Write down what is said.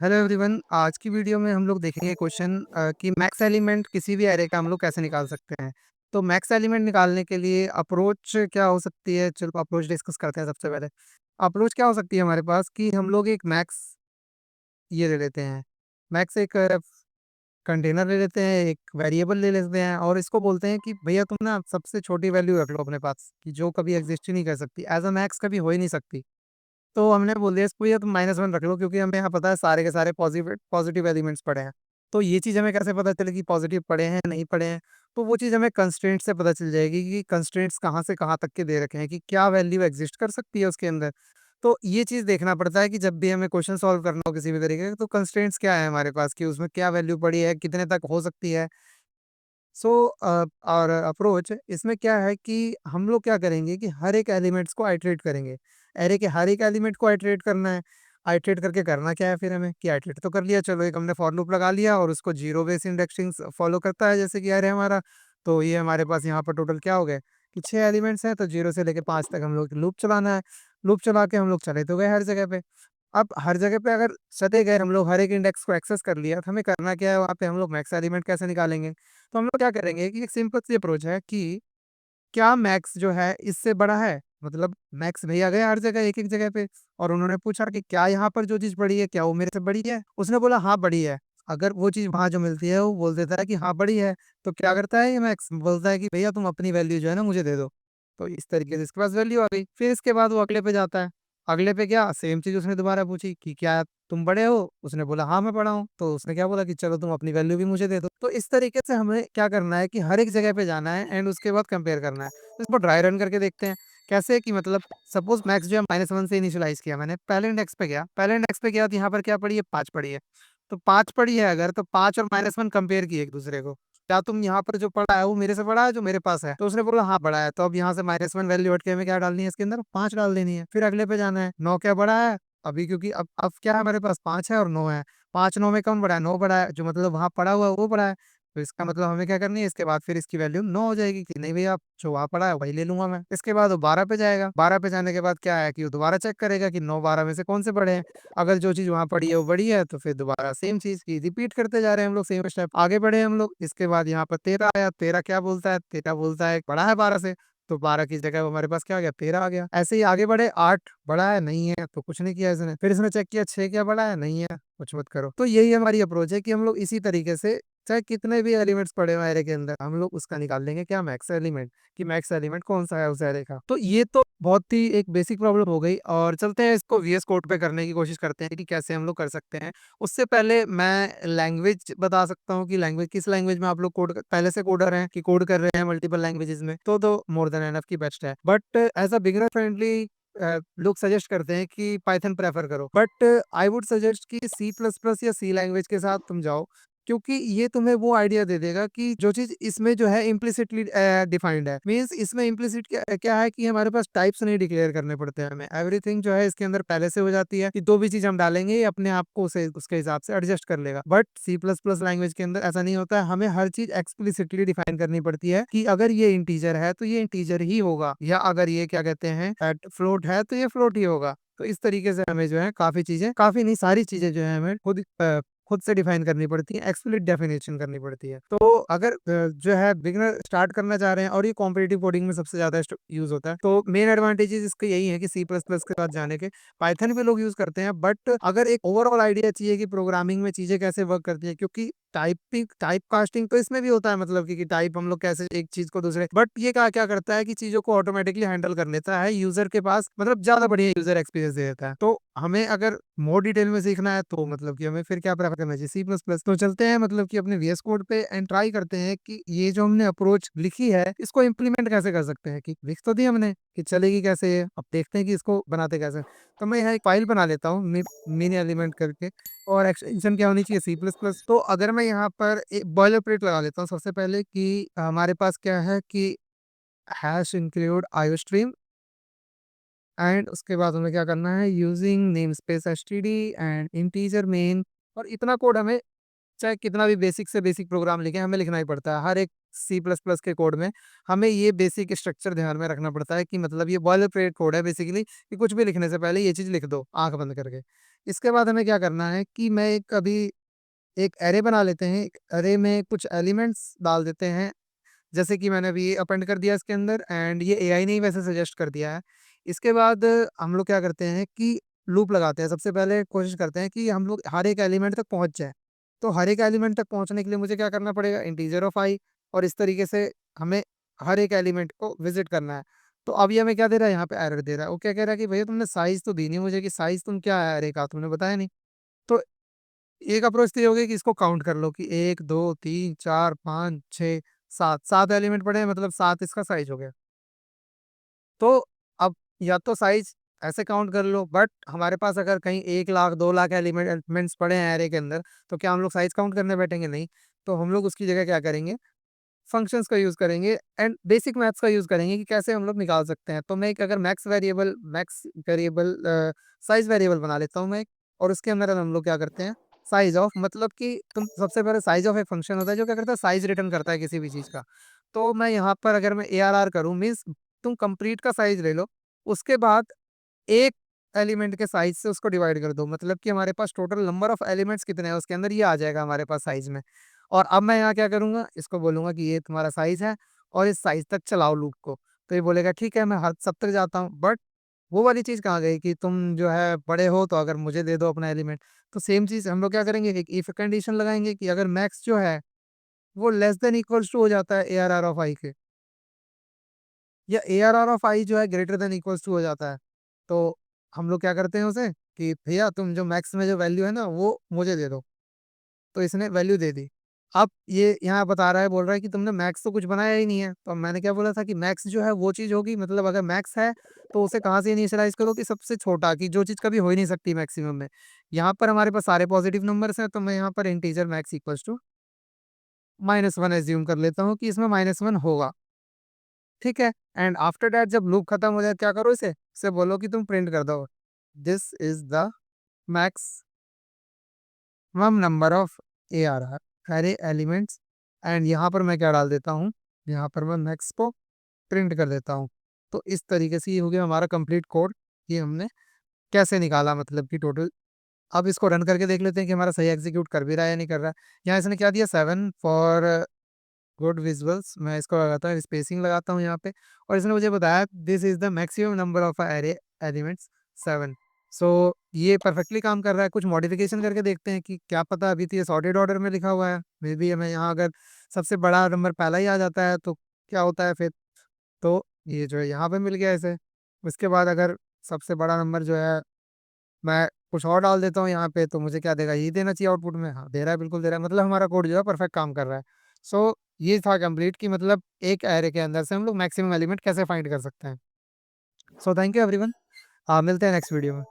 Hello everyone. आज की video में हम लोग देखेंगे क्वेश्चन कि मैक्स एलिमेंट किसी भी एरे का हम लोग कैसे निकाल सकते हैं। तो मैक्स एलिमेंट निकालने के लिए अप्रोच क्या हो सकती है, चलो अप्रोच डिस्कस करते हैं। सबसे पहले अप्रोच क्या हो सकती है हमारे पास कि हम लोग एक मैक्स ये ले लेते हैं। मैक्स एक कंटेनर ले लेते हैं, एक वेरिएबल ले लेते हैं और इसको बोलते हैं कि भैया तुम ना सबसे छोटी वैल्यू रख लो अपने पास, कि जो कभी एग्जिस्ट ही नहीं कर सकती, एज अ मैक्स कभी हो ही नहीं सकती। तो हमने बोल दिया इसको, ये तुम -1 रख लो, क्योंकि हमें यहाँ पता है सारे के सारे पॉजिटिव पॉजिटिव एलिमेंट्स पड़े हैं। तो ये चीज़ हमें कैसे पता चलेगी पॉजिटिव पड़े हैं नहीं पड़े हैं? तो वो चीज़ हमें कंस्ट्रेंट से पता चल जाएगी कि कंस्ट्रेंट्स कहाँ से कहाँ तक के दे रखे हैं, कि क्या वैल्यू एग्जिस्ट कर सकती है उसके अंदर। तो ये चीज़ देखना पड़ता है कि जब भी हमें क्वेश्चन सॉल्व करना हो किसी भी तरीके का, तो कंस्ट्रेंट्स क्या है हमारे पास, कि उसमें क्या वैल्यू पड़ी है, कितने तक हो सकती है। सो और अप्रोच इसमें क्या है कि हम लोग क्या करेंगे कि हर एक एलिमेंट्स को आइटरेट करेंगे। एरे के हर एक एलिमेंट को आइटरेट करना है। आइटरेट करके करना क्या है फिर हमें, कि आइटरेट तो कर लिया, चलो एक हमने फॉर लूप लगा लिया और उसको जीरो बेस इंडेक्सिंग फॉलो करता है, जैसे कि एरे हमारा। तो ये हमारे पास यहाँ पर टोटल क्या हो गए कि 6 एलिमेंट्स हैं, तो 0 से लेके 5 तक हम लोग लूप चलाना है। लूप चला के हम लोग चले तो गए हर जगह पे। अब हर जगह पे अगर चले गए हम लोग, हर एक इंडेक्स को एक्सेस कर लिया, तो हमें करना क्या है वहाँ पे, हम लोग मैक्स एलिमेंट कैसे निकालेंगे। तो हम लोग क्या करेंगे कि एक सिंपल सी अप्रोच है कि क्या मैक्स जो है इससे बड़ा है। मतलब मैक्स भैया गए हर जगह एक एक जगह पे और उन्होंने पूछा कि क्या यहाँ पर जो चीज बड़ी है क्या वो मेरे से बड़ी है। उसने बोला हाँ बड़ी है। अगर वो चीज वहां जो मिलती है वो बोल देता है कि हाँ बड़ी है, तो क्या करता है ये मैक्स, बोलता है कि भैया तुम अपनी वैल्यू जो है ना मुझे दे दो। तो इस तरीके से इसके पास वैल्यू आ गई। फिर इसके बाद वो अगले पे जाता है। अगले पे क्या, सेम चीज उसने दोबारा पूछी कि क्या तुम बड़े हो। उसने बोला हाँ मैं बड़ा हूँ। तो उसने क्या बोला कि चलो तुम अपनी वैल्यू भी मुझे दे दो। तो इस तरीके से हमें क्या करना है कि हर एक जगह पे जाना है एंड उसके बाद कंपेयर करना है। तो इसको ड्राई रन करके देखते हैं कैसे, कि मतलब सपोज मैक्स जो है -1 से इनिशियलाइज किया मैंने, पहले इंडेक्स पे गया, पहले इंडेक्स पे गया तो यहाँ पर क्या पड़ी है, 5 पड़ी है। तो 5 पड़ी है अगर, तो 5 और -1 कंपेयर किए एक दूसरे को। क्या तुम यहाँ पर जो पड़ा है वो मेरे से बड़ा है जो मेरे पास है। तो उसने बोला हाँ बड़ा है। तो अब यहाँ से -1 वैल्यू हट के हमें क्या डालनी है इसके अंदर, 5 डाल देनी है। फिर अगले पे जाना है, 9 क्या बड़ा है अभी, क्योंकि अब क्या है हमारे पास 5 है और 9 है। 5 9 में कौन बड़ा है, 9 बड़ा है, जो मतलब वहां पड़ा हुआ है वो बड़ा है। तो इसका मतलब हमें क्या करनी है, इसके बाद फिर इसकी वैल्यू 9 हो जाएगी, कि नहीं भैया जो वहां पड़ा है वही ले लूंगा मैं। इसके बाद वो 12 पे जाएगा। 12 पे जाने के बाद क्या है कि वो दोबारा चेक करेगा कि 9 12 में से कौन से बड़े हैं। अगर जो चीज वहां पड़ी है वो बड़ी है, तो फिर दोबारा सेम चीज की रिपीट करते जा रहे हैं हम लोग, सेम स्टेप आगे बढ़े हम लोग। इसके बाद यहाँ पर 13 आया। 13 क्या बोलता है, 13 बोलता है बड़ा है 12 से। तो 12 की जगह हमारे पास क्या आ गया, 13 आ गया। ऐसे ही आगे बढ़े, 8 बड़ा है नहीं है, तो कुछ नहीं किया इसने। फिर इसने चेक किया 6 क्या बड़ा है नहीं है, कुछ मत करो। तो यही हमारी अप्रोच है कि हम लोग इसी तरीके से चाहे कितने भी एलिमेंट्स पड़े हो एरे के अंदर, हम लोग उसका निकाल लेंगे क्या, मैक्स एलिमेंट, कि मैक्स एलिमेंट कौन सा है उस एरे का। तो ये तो बहुत ही एक बेसिक प्रॉब्लम हो गई, और चलते हैं इसको वीएस कोड पे करने की कोशिश करते हैं कि कैसे हम लोग कर सकते हैं। उससे पहले मैं लैंग्वेज बता सकता हूँ कि लैंग्वेज किस लैंग्वेज में आप लोग कोड पहले से कोडर हैं, कि कोड कर रहे हैं मल्टीपल लैंग्वेजेस में, तो मोर देन एनफ की बेस्ट है। But as a beginner friendly लोग सजेस्ट करते हैं कि पाइथन प्रेफर करो, बट आई वुड सजेस्ट कि C++ या सी लैंग्वेज के साथ तुम जाओ, क्योंकि ये तुम्हें वो आइडिया दे देगा कि जो चीज इसमें जो है इम्प्लिसिटली डिफाइंड है। मींस इसमें इम्प्लिसिट क्या है कि हमारे पास टाइप्स नहीं डिक्लेयर करने पड़ते हैं हमें, एवरीथिंग जो है इसके अंदर पहले से हो जाती है, कि दो भी चीज हम डालेंगे ये अपने आप को उसे उसके हिसाब से एडजस्ट कर लेगा। बट C++ लैंग्वेज के अंदर ऐसा नहीं होता है, हमें हर चीज एक्सप्लिसिटली डिफाइन करनी पड़ती है, कि अगर ये इंटीजर है तो ये इंटीजर ही होगा, या अगर ये क्या कहते हैं फ्लोट है तो ये फ्लोट ही होगा। तो इस तरीके से हमें जो है काफी चीजें, काफी नहीं सारी चीजें जो है हमें खुद से डिफाइन करनी पड़ती है, एक्सप्लिसिट डेफिनेशन करनी पड़ती है। तो अगर जो है बिगिनर स्टार्ट करना चाह रहे हैं, और ये कॉम्पिटिटिव कोडिंग में सबसे ज्यादा यूज होता है, तो मेन एडवांटेजेस इसके यही है कि C++ के साथ जाने के। पाइथन भी लोग यूज करते हैं, बट अगर एक ओवरऑल आइडिया चाहिए कि प्रोग्रामिंग में चीजें कैसे वर्क करती है, क्योंकि टाइप कास्टिंग तो इसमें भी होता है, मतलब कि टाइप हम लोग कैसे एक चीज को दूसरे, बट ये क्या क्या करता है कि चीजों को ऑटोमेटिकली हैंडल कर लेता है यूजर के पास, मतलब ज्यादा बढ़िया यूजर एक्सपीरियंस दे देता है। तो हमें अगर मोर डिटेल में सीखना है, तो मतलब कि हमें फिर क्या प्रेफर करना चाहिए, C++। तो चलते हैं मतलब कि अपने VS कोड पे एंड ट्राई करते हैं कि ये जो हमने अप्रोच लिखी है इसको इम्प्लीमेंट कैसे कर सकते हैं, कि लिख तो दी हमने कि चलेगी कैसे ये, अब देखते हैं कि इसको बनाते कैसे। तो मैं यहाँ एक फाइल बना लेता हूँ मिनी एलिमेंट करके, और एक्सटेंशन क्या होनी चाहिए, C++। तो अगर मैं यहाँ पर एक बॉयलर प्लेट लगा लेता हूँ सबसे पहले, कि हमारे पास क्या है कि हैश इंक्लूड आईओस्ट्रीम, एंड उसके बाद हमें क्या करना है, using name space STD and integer main. और इतना कोड हमें, चाहे कितना भी बेसिक से बेसिक प्रोग्राम लिखे, हमें लिखना ही पड़ता है। हर एक C++ के कोड में हमें ये बेसिक स्ट्रक्चर ध्यान में रखना पड़ता है कि मतलब ये बॉयलरप्लेट कोड है बेसिकली, कि कुछ भी लिखने से पहले ये चीज़ लिख दो आँख बंद करके। इसके बाद हमें क्या करना है कि मैं एक अभी एक एरे बना लेते हैं, एक एरे में कुछ एलिमेंट्स डाल देते हैं, जैसे कि मैंने अभी अपेंड कर दिया इसके अंदर, एंड ये एआई ने ही वैसे सजेस्ट कर दिया है। इसके बाद हम लोग क्या करते हैं कि लूप लगाते हैं। सबसे पहले कोशिश करते हैं कि हम लोग हर एक एलिमेंट तक पहुँच जाएँ। तो हर एक एलिमेंट तक पहुँचने के लिए मुझे क्या करना पड़ेगा, इंटीजर ऑफ आई, और इस तरीके से हमें हर एक एलिमेंट को विज़िट करना है। तो अब ये हमें क्या दे रहा है, यहाँ पे एरर दे रहा है। वो क्या कह रहा है कि भैया तुमने साइज़ तो दी नहीं मुझे, कि साइज़ तुम क्या है एरे का, तुमने बताया नहीं। तो एक अप्रोच तो ये हो गई कि इसको काउंट कर लो कि 1, 2, 3, 4, 5, 6, 7, 7 एलिमेंट पड़े हैं, मतलब 7 इसका साइज़ हो गया। तो अब या तो साइज़ ऐसे काउंट कर लो, बट हमारे पास अगर कहीं 1 लाख 2 लाख एलिमेंट्स पड़े हैं एरे के अंदर, तो क्या हम लोग साइज़ काउंट करने बैठेंगे? नहीं। तो हम लोग उसकी जगह क्या करेंगे, फंक्शंस का यूज़ करेंगे एंड बेसिक मैथ्स का यूज़ करेंगे कि कैसे हम लोग निकाल सकते हैं। तो मैं एक अगर मैक्स वेरिएबल साइज़ वेरिएबल बना लेता हूँ मैं एक, और उसके अंदर हम लोग क्या करते हैं, साइज़ ऑफ, मतलब कि तुम सबसे पहले साइज़ ऑफ एक फंक्शन होता है जो क्या करता है, साइज़ रिटर्न करता है किसी भी चीज़ का। तो मैं यहाँ पर अगर मैं ARR करूँ, मीन्स तुम कंप्लीट का साइज़ ले लो, उसके बाद एक एलिमेंट के साइज़ से उसको डिवाइड कर दो, मतलब कि हमारे पास टोटल नंबर ऑफ एलिमेंट्स कितने हैं उसके अंदर, ये आ जाएगा हमारे पास साइज़ में। और अब मैं यहाँ क्या करूँगा, इसको बोलूँगा कि ये तुम्हारा साइज़ है और इस साइज़ तक चलाओ लूप को। तो ये बोलेगा ठीक है, मैं हर सब तक जाता हूँ, बट वो वाली चीज़ कहाँ गई कि तुम जो है बड़े हो तो अगर मुझे दे दो अपना एलिमेंट। तो सेम चीज़ हम लोग क्या करेंगे, एक इफ कंडीशन लगाएँगे कि अगर मैक्स जो है वो लेस देन इक्वल्स टू हो जाता है ARR ऑफ आई के, या ARR ऑफ आई जो है ग्रेटर देन इक्वल्स टू हो जाता है, तो हम लोग क्या करते हैं उसे कि भैया तुम जो मैक्स में जो वैल्यू है ना वो मुझे दे दो। तो इसने वैल्यू दे दी। अब ये यहाँ बता रहा है, बोल रहा है कि तुमने मैक्स तो कुछ बनाया ही नहीं है। तो मैंने क्या बोला था कि मैक्स जो है वो चीज़ होगी, मतलब अगर मैक्स है तो उसे कहाँ से इनिशियलाइज़ करो, कि सबसे छोटा, कि जो चीज़ कभी हो ही नहीं सकती मैक्सिमम में। यहाँ पर हमारे पास सारे पॉजिटिव नंबर्स हैं, तो मैं यहाँ पर integer max equals to -1 assume कर लेता हूँ कि इसमें -1 होगा, ठीक है? एंड आफ्टर दैट जब लूप खत्म हो जाए क्या करो इसे बोलो कि तुम प्रिंट कर दो, दिस इज़ द मैक्स मम number of ARR array elements, and यहाँ पर मैं क्या डाल देता हूँ, यहाँ पर मैं मैक्स को प्रिंट कर देता हूँ। तो इस तरीके से ये हो गया हमारा कंप्लीट कोड, ये हमने कैसे निकाला, मतलब कि टोटल। अब इसको रन करके देख लेते हैं कि हमारा सही एग्जीक्यूट कर भी रहा है या नहीं कर रहा है। यहाँ इसने क्या दिया, 7 फॉर गुड विजुअल्स, मैं इसको लगाता हूँ, स्पेसिंग लगाता हूँ यहाँ पे, और इसने मुझे बताया this is the maximum number of array elements 7। सो ये परफेक्टली काम कर रहा है। कुछ मॉडिफिकेशन करके देखते हैं कि क्या पता, अभी तो ये सॉर्टेड ऑर्डर में लिखा हुआ है, मे बी हमें यहाँ अगर सबसे बड़ा नंबर पहला ही आ जाता है तो क्या होता है फिर। तो ये जो है यहाँ पे मिल गया इसे। उसके बाद अगर सबसे बड़ा नंबर जो है मैं कुछ और डाल देता हूँ यहाँ पे, तो मुझे क्या देगा, यही देना चाहिए आउटपुट में। हाँ, दे रहा है, बिल्कुल दे रहा है, मतलब हमारा कोड जो है परफेक्ट काम कर रहा है। सो ये था कंप्लीट, कि मतलब एक एरे के अंदर से हम लोग मैक्सिमम एलिमेंट कैसे फाइंड कर सकते हैं। सो थैंक यू एवरीवन, मिलते हैं नेक्स्ट वीडियो में।